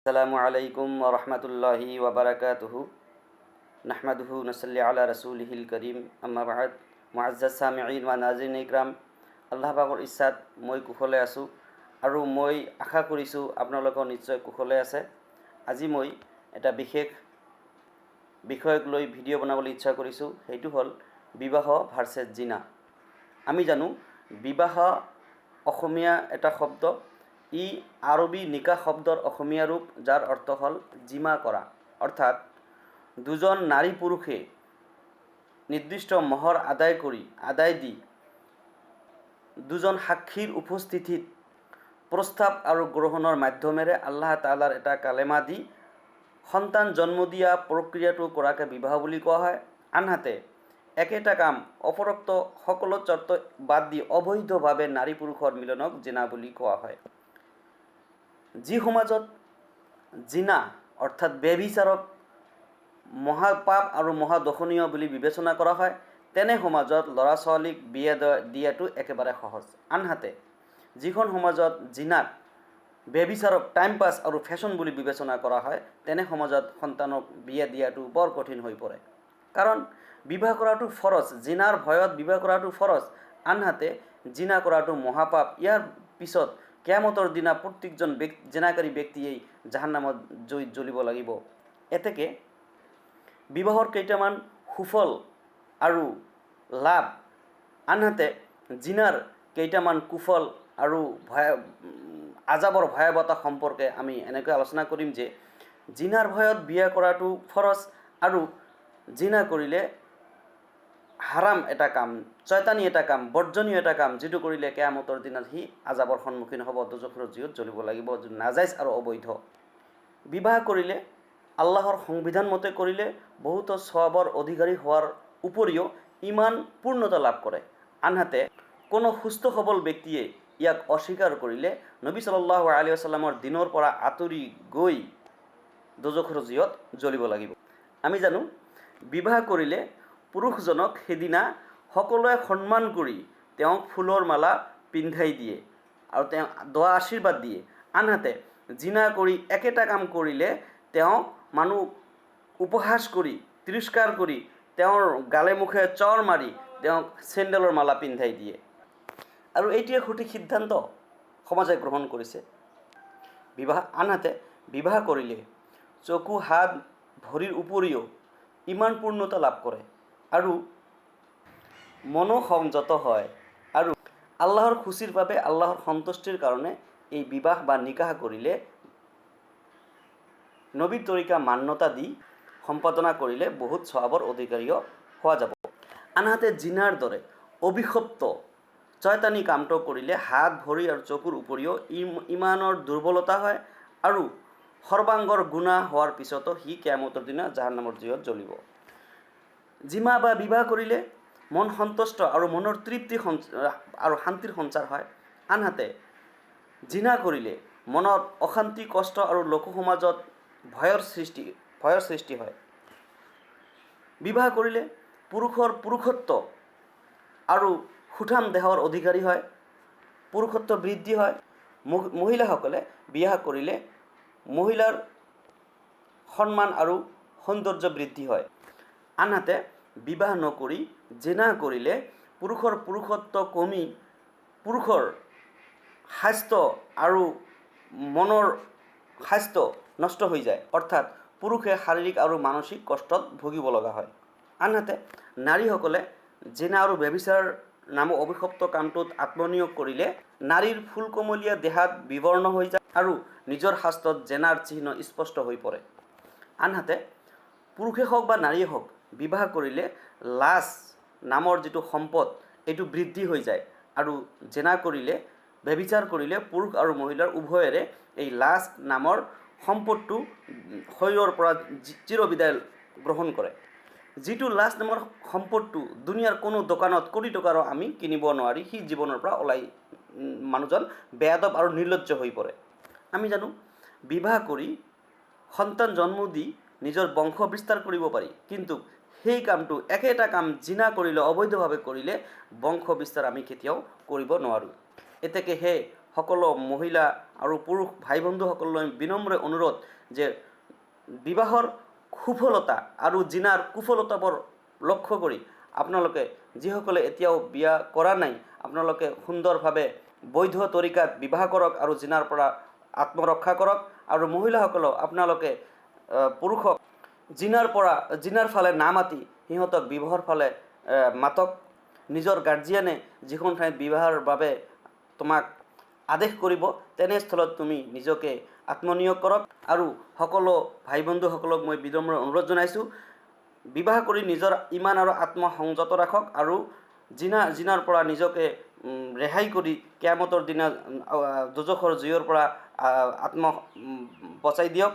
আসসালামু আলাইকুম ওয়া ৰাহমাতুল্লাহি ওয়া বাৰাকাতুহু নাহমাদুহু নসাল্লি আলা ৰাসূলিহিল কৰিম আম্মা বা'দ মুআজ্জাজ সামিঈন ওয়া নাজিৰিন ইকৰাম আল্লাহ পাকৰ ইচ্ছাত মই কুশলে আছোঁ আৰু মই আশা কৰিছোঁ আপোনালোকৰ নিশ্চয় কুশলে আছে। আজি মই এটা বিশেষ বিষয়ক লৈ ভিডিঅ' বনাবলৈ ইচ্ছা কৰিছোঁ, সেইটো হ'ল বিবাহ ভাৰ্চেছ জিনা। আমি জানো বিবাহ অসমীয়া এটা শব্দ, ই আৰবী নিকাহ শব্দৰ অসমীয়া ৰূপ, যাৰ অৰ্থ হ'ল জিমা কৰা, অৰ্থাৎ দুজন নাৰী পুৰুষে নিৰ্দিষ্ট মহৰ আদায় দি দুজন সাক্ষীৰ উপস্থিতিত প্ৰস্তাৱ আৰু গ্ৰহণৰ মাধ্যমেৰে আল্লাহ তাআলাৰ এটা কালেমা দি সন্তান জন্ম দিয়া প্ৰক্ৰিয়াটো কৰাকে বিবাহ বুলি কোৱা হয়। আনহাতে একেটা কাম অপৰোক্ত সকলো চৰ্ত বাদ দি অবৈধভাৱে নাৰী পুৰুষৰ মিলনক জিনা বুলি কোৱা হয়। যি সমাজত জিনা অৰ্থাৎ ব্যভিচাৰক মহাপাপ আৰু মহাদোষণীয় বুলি বিবেচনা কৰা হয়, তেনে সমাজত ল'ৰা ছোৱালীক বিয়া দিয়াটো একেবাৰে সহজ। আনহাতে যিখন সমাজত জিনাক ব্যভিচাৰক টাইম পাছ আৰু ফেশ্বন বুলি বিবেচনা কৰা হয়, তেনে সমাজত সন্তানক বিয়া দিয়াটো বৰ কঠিন হৈ পৰে। কাৰণ বিবাহ কৰাটো ফৰজ, জিনাৰ ভয়ত বিবাহ কৰাটো ফৰজ, আনহাতে জিনা কৰাটো মহাপাপ। ইয়াৰ পিছত কিয়ামতৰ দিনা প্ৰত্যেকজন জিনাকাৰী ব্যক্তিয়েই জাহান্নামত জ্বলিব লাগিব। এতেকে বিবাহৰ কেইটামান সুফল আৰু লাভ, আনহাতে জিনাৰ কেইটামান কুফল আৰু আজাবৰ ভয়াৱহতা সম্পৰ্কে আমি এনেকৈ আলোচনা কৰিম যে জিনাৰ ভয়ত বিয়া কৰাটো ফৰজ আৰু জিনা কৰিলে হাৰাম এটা কাম, চয়তানী এটা কাম, বৰ্জনীয় এটা কাম, যিটো কৰিলে কিয়ামতৰ দিনত সি আজাবৰ সন্মুখীন হ'ব, দোজখৰ জুইত জ্বলিব লাগিব, যিটো নাজাইজ আৰু অবৈধ। বিবাহ কৰিলে আল্লাহৰ সংবিধান মতে কৰিলে বহুতো সৱাবৰ অধিকাৰী হোৱাৰ উপৰিও ইমান পূৰ্ণতা লাভ কৰে। আনহাতে কোনো সুস্থ সবল ব্যক্তিয়ে ইয়াক অস্বীকাৰ কৰিলে নবী সাল্লাল্লাহু আলাইহি ওয়াসাল্লামৰ দিনৰ পৰা আঁতৰি গৈ দোজখৰ জুইত জ্বলিব লাগিব। আমি জানো বিবাহ কৰিলে পুৰুষজনক সেইদিনা সকলোৱে সন্মান কৰি তেওঁক ফুলৰ মালা পিন্ধাই দিয়ে আৰু তেওঁ দোৱা আশীৰ্বাদ দিয়ে। আনহাতে জিনা কৰি একেটা কাম কৰিলে তেওঁক মানুহ উপহাস কৰি তিৰস্কাৰ কৰি তেওঁৰ গালে মুখে চৰ মাৰি তেওঁক চেণ্ডেলৰ মালা পিন্ধাই দিয়ে। আৰু এইটোৱে সঠিক সিদ্ধান্ত সমাজে গ্ৰহণ কৰিছে। আনহাতে বিবাহ কৰিলে চকু হাত ভৰিৰ উপৰিও ইমান পূৰ্ণতা লাভ কৰে আৰু মনোসংযত হয়, আৰু আল্লাহৰ খুচিৰ বাবে, আল্লাহৰ সন্তুষ্টিৰ কাৰণে এই বিবাহ বা নিকাহ কৰিলে নবীৰ তৰিকা মান্যতা দি সম্পাদনা কৰিলে বহুত সৱাবৰ অধিকাৰীও হোৱা যাব। আনহাতে জিনাৰ দৰে অভিশপ্ত চয়তানী কামটো কৰিলে হাত ভৰি আৰু চকুৰ উপৰিও ইমানৰ দুৰ্বলতা হয় আৰু সৰ্বাংগৰ গুণা হোৱাৰ পিছতো সি কিয়ামতৰ দিনা জাহান্নামৰ জুইত জ্বলিব। জিমা বা বিবাহ কৰিলে মন সন্তুষ্ট আৰু মনৰ তৃপ্তি আৰু শান্তিৰ সঞ্চাৰ হয়। আনহাতে জিনা কৰিলে মনত অশান্তি, কষ্ট আৰু লোক সমাজত ভয়ৰ সৃষ্টি হয়। বিবাহ কৰিলে পুৰুষৰ পুৰুষত্ব আৰু সুঠাম দেহৰ অধিকাৰী হয়, পুৰুষত্ব বৃদ্ধি হয়। মহিলাসকলে বিবাহ কৰিলে মহিলাৰ সন্মান আৰু সৌন্দৰ্য বৃদ্ধি হয়। আনহাতে বিবাহ নকৰি জিনা কৰিলে পুৰুষৰ পুৰুষত্ব কমি পুৰুষৰ স্বাস্থ্য আৰু মনৰ স্বাস্থ্য নষ্ট হৈ যায়, অৰ্থাৎ পুৰুষে শাৰীৰিক আৰু মানসিক কষ্টত ভুগিব লগা হয়। আনহাতে নাৰীসকলে জিনা আৰু ব্যভিচাৰ নামৰ অভিশপ্ত কামটোত আত্মনিয়োগ কৰিলে নাৰীৰ ফুলকমলীয়া দেহাত বিবৰ্ণ হৈ যায় আৰু নিজৰ শাস্ত্ৰত জেনাৰ চিহ্ন স্পষ্ট হৈ পৰে। আনহাতে পুৰুষে হওক বা নাৰীয়ে হওক বিবাহ কৰিলে লাজ নামৰ যিটো সম্পদ, এইটো বৃদ্ধি হৈ যায় আৰু জেনা কৰিলে, ব্যভিচাৰ কৰিলে পুৰুষ আৰু মহিলাৰ উভয়ৰে এই লাজ নামৰ সম্পদটো শৰীৰৰ পৰা চিৰবিদায় গ্ৰহণ কৰে। যিটো লাজ নামৰ সম্পদটো দুনিয়াৰ কোনো দোকানত কোটি টকাৰো আমি কিনিব নোৱাৰি, সি জীৱনৰ পৰা মানুহজন বেয়াদব আৰু নিৰ্লজ্জ হৈ পৰে। আমি জানো বিবাহ কৰি সন্তান জন্ম দি নিজৰ বংশ বিস্তাৰ কৰিব পাৰি, কিন্তু সেই কামটো একেটা কাম জিনা কৰিলে, অবৈধভাৱে কৰিলে বংশ বিস্তাৰ আমি কেতিয়াও কৰিব নোৱাৰোঁ। এতেকে হে সকলো মহিলা আৰু পুৰুষ ভাই বন্ধুসকললৈ বিনম্ৰ অনুৰোধ যে বিবাহৰ সুফলতা আৰু জিনাৰ কুফলতাবোৰ লক্ষ্য কৰি আপোনালোকে যিসকলে এতিয়াও বিয়া কৰা নাই আপোনালোকে সুন্দৰভাৱে বৈধ তৰিকাত বিবাহ কৰক আৰু জিনাৰ পৰা আত্মৰক্ষা কৰক আৰু মহিলাসকলক আপোনালোকে পুৰুষক জিনাৰ ফালে নামাতি সিহঁতক বিবাহৰ ফালে মাতক নিজৰ গাৰ্জিয়ানে যিখন ঠাইত বিবাহৰ বাবে তোমাক আদেশ কৰিব তেনেস্থলত তুমি নিজকে আত্মনিয়োগ কৰক আৰু সকলো ভাই বন্ধুসকলক মই বিনম্ৰ অনুৰোধ জনাইছোঁ বিবাহ কৰি নিজৰ ইমান আৰু আত্মসংযত ৰাখক আৰু জিনাৰ পৰা নিজকে ৰেহাই কৰি কিয়ামতৰ দিনা দুজখৰ জুইৰ পৰা বচাই দিয়ক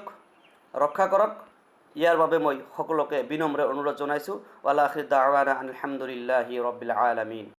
ৰক্ষা কৰক ইয়াৰ বাবে মই সকলোকে বিনম্ৰ অনুৰোধ জনাইছোঁ ৱালা আখিৰ দাৱানা আলহামদুলিল্লাহি ৰাব্বিল আলামিন।